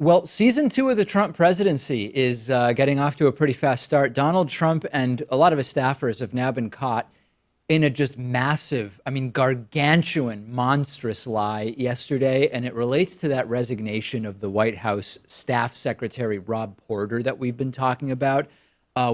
Well, season two of the Trump presidency is getting off to a pretty fast start. Donald Trump and a lot of his staffers have now been caught in a just massive, gargantuan, monstrous lie yesterday. And it relates to that resignation of the White House staff secretary, Rob Porter, that we've been talking about.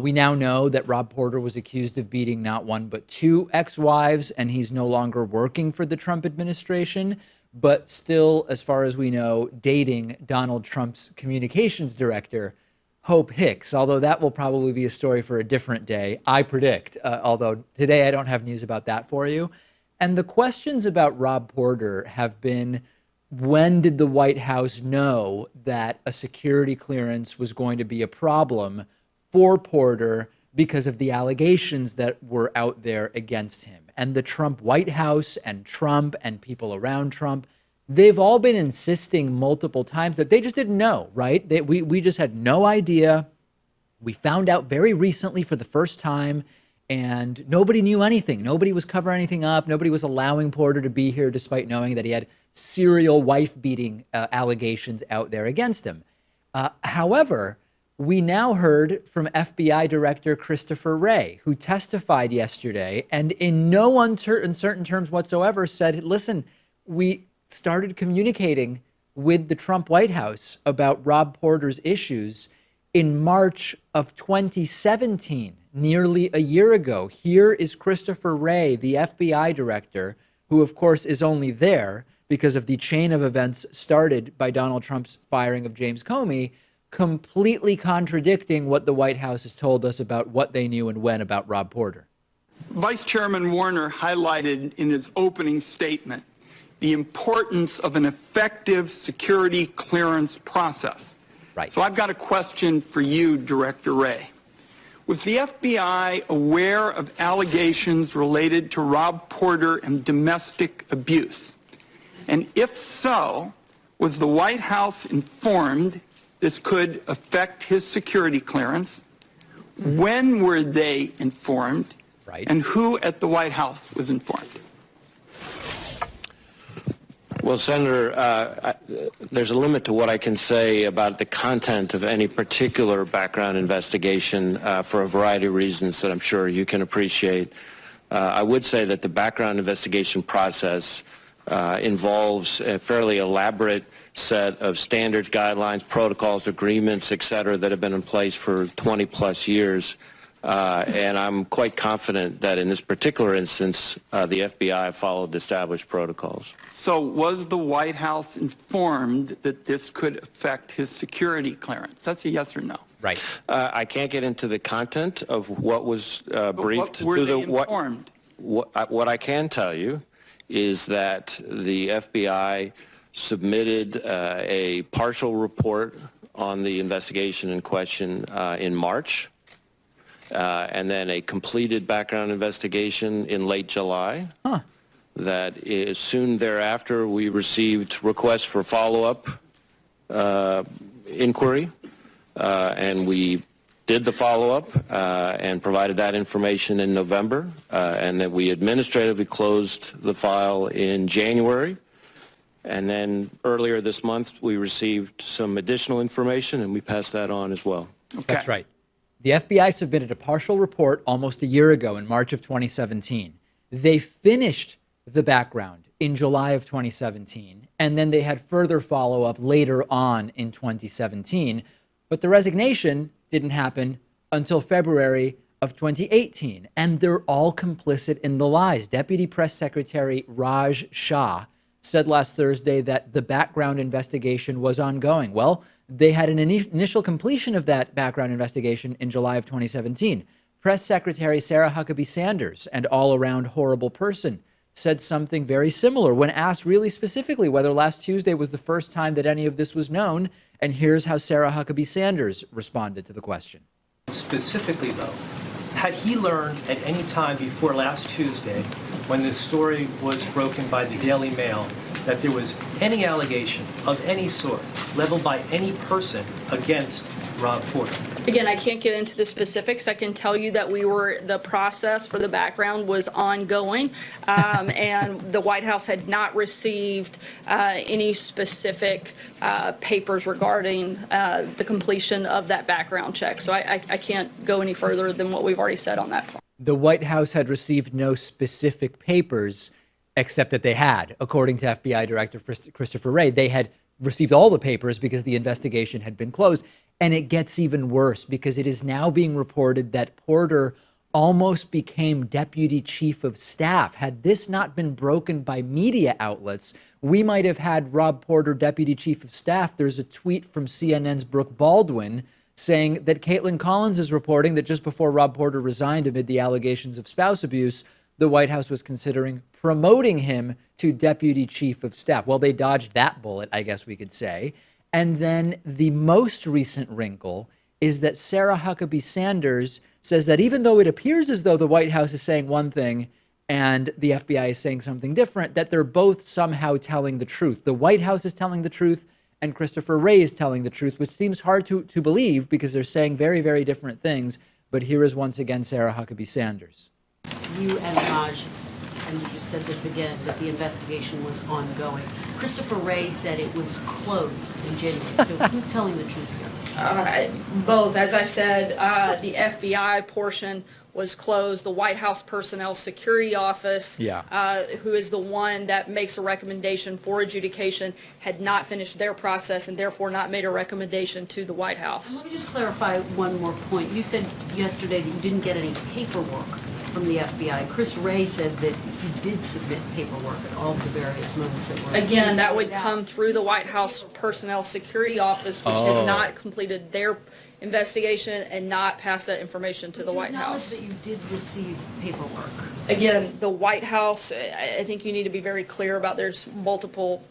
We now know that Rob Porter was accused of beating not one, but two ex-wives, and he's no longer working for the Trump administration, but still, as far as we know, dating Donald Trump's communications director, Hope Hicks, although that will probably be a story for a different day, I predict, although today I don't have news about that for you. And the questions about Rob Porter have been, when did the White House know that a security clearance was going to be a problem for Porter because of the allegations that were out there against him? And the Trump White House and Trump and people around Trump, they've all been insisting multiple times that they just didn't know, right? We just had no idea. We found out very recently for the first time, and nobody knew anything. Nobody was covering anything up. Nobody was allowing Porter to be here despite knowing that he had serial wife-beating allegations out there against him. However, we now heard from FBI Director Christopher Wray, who testified yesterday and in no uncertain terms whatsoever said, listen, we started communicating with the Trump White House about Rob Porter's issues in March of 2017, nearly a year ago. Here is Christopher Wray, the FBI director, who of course is only there because of the chain of events started by Donald Trump's firing of James Comey, completely contradicting what the White House has told us about what they knew and when about Rob Porter. Vice Chairman Warner highlighted in his opening statement the importance of an effective security clearance process. Right. So I've got a question for you, Director Wray. Was the FBI aware of allegations related to Rob Porter and domestic abuse? And if so, was the White House informed this could affect his security clearance? When were they informed? Right. And who at the White House was informed? Well, Senator, there's a limit to what I can say about the content of any particular background investigation for a variety of reasons that I'm sure you can appreciate. I would say that the background investigation process involves a fairly elaborate set of standards, guidelines, protocols, agreements, et cetera, that have been in place for 20 plus years. And I'm quite confident that in this particular instance, the FBI followed established protocols. So was the White House informed that this could affect his security clearance? That's a yes or no. Right. I can't get into the content of what was briefed. What were they informed? What I can tell you is that the FBI submitted a partial report on the investigation in question in March, and then a completed background investigation in late July. Huh. That is, soon thereafter, we received requests for follow-up inquiry, and we did the follow-up and provided that information in November, and that we administratively closed the file in January. And then earlier this month, we received some additional information, and we passed that on as well. Okay. That's right. The FBI submitted a partial report almost a year ago in March of 2017. They finished the background in July of 2017, and then they had further follow-up later on in 2017. But the resignation didn't happen until February of 2018, and they're all complicit in the lies. Deputy Press Secretary Raj Shah said last Thursday that the background investigation was ongoing. Well, they had an initial completion of that background investigation in July of 2017. Press Secretary Sarah Huckabee Sanders, an all-around horrible person, said something very similar when asked really specifically whether last Tuesday was the first time that any of this was known. And here's how Sarah Huckabee Sanders responded to the question. Specifically, though, had he learned at any time before last Tuesday, when this story was broken by the Daily Mail, that there was any allegation of any sort leveled by any person against Rob Porter? Again, I can't get into the specifics. I can tell you that the process for the background was ongoing, and the White House had not received any specific papers regarding the completion of that background check. So I can't go any further than what we've already said on that point. The White House had received no specific papers, except that they had, according to FBI Director Christopher Wray, they had received all the papers because the investigation had been closed. And it gets even worse because it is now being reported that Porter almost became deputy chief of staff. Had this not been broken by media outlets, we might have had Rob Porter deputy chief of staff. There's a tweet from CNN's Brooke Baldwin saying that Caitlin Collins is reporting that just before Rob Porter resigned amid the allegations of spouse abuse, the White House was considering promoting him to deputy chief of staff. Well, they dodged that bullet, I guess we could say. And then the most recent wrinkle is that Sarah Huckabee Sanders says that even though it appears as though the White House is saying one thing and the FBI is saying something different, that they're both somehow telling the truth. The White House is telling the truth and Christopher Wray is telling the truth, which seems hard to believe because they're saying very, very different things. But here is once again Sarah Huckabee Sanders. You and Raj, and you just said this again, that the investigation was ongoing. Christopher Wray said it was closed in January. So who's telling the truth here? Both. As I said, the FBI portion was closed. The White House Personnel Security Office, who is the one that makes a recommendation for adjudication, had not finished their process and therefore not made a recommendation to the White House. Let me just clarify one more point. You said yesterday that you didn't get any paperwork from the FBI. Chris Wray said that he did submit paperwork at all the various moments that were. Again, that would come through the White House Personnel Security Office, which had not completed their investigation and not passed that information to the White House. That you did receive paperwork. Again, the White House, I think you need to be very clear about there's multiple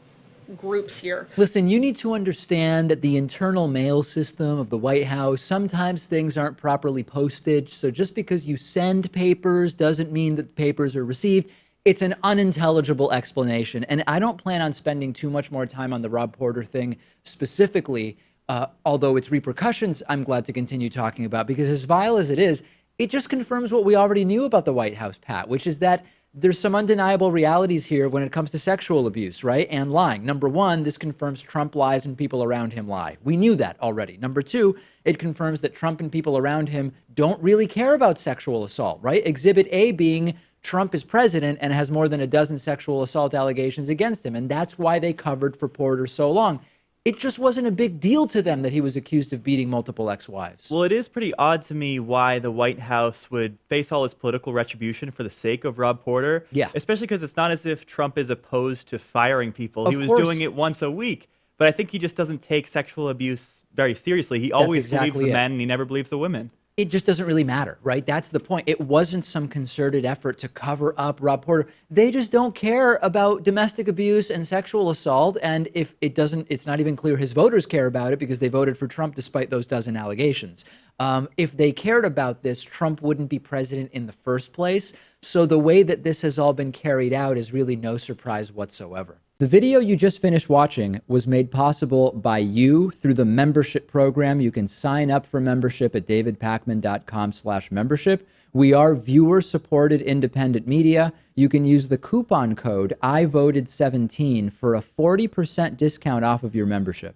groups here. Listen, you need to understand that the internal mail system of the White House, sometimes things aren't properly posted. So just because you send papers doesn't mean that the papers are received. It's an unintelligible explanation. And I don't plan on spending too much more time on the Rob Porter thing specifically, although its repercussions I'm glad to continue talking about, because as vile as it is, it just confirms what we already knew about the White House, Pat, which is that there's some undeniable realities here when it comes to sexual abuse, right? And lying. Number one, this confirms Trump lies and people around him lie. We knew that already. Number two, it confirms that Trump and people around him don't really care about sexual assault, right? Exhibit A being Trump is president and has more than a dozen sexual assault allegations against him. And that's why they covered for Porter so long. It just wasn't a big deal to them that he was accused of beating multiple ex-wives. Well, it is pretty odd to me why the White House would face all this political retribution for the sake of Rob Porter. Yeah. Especially because it's not as if Trump is opposed to firing people. He was course. doing it once a week. But I think he just doesn't take sexual abuse very seriously. He always believes the men and he never believes the women. It just doesn't really matter, right? That's the point. It wasn't some concerted effort to cover up Rob Porter. They just don't care about domestic abuse and sexual assault. And if it doesn't, it's not even clear his voters care about it because they voted for Trump despite those dozen allegations. If they cared about this, Trump wouldn't be president in the first place. So the way that this has all been carried out is really no surprise whatsoever. The video you just finished watching was made possible by you through the membership program. You can sign up for membership at davidpakman.com/membership. We are viewer-supported independent media. You can use the coupon code IVoted17 for a 40% discount off of your membership.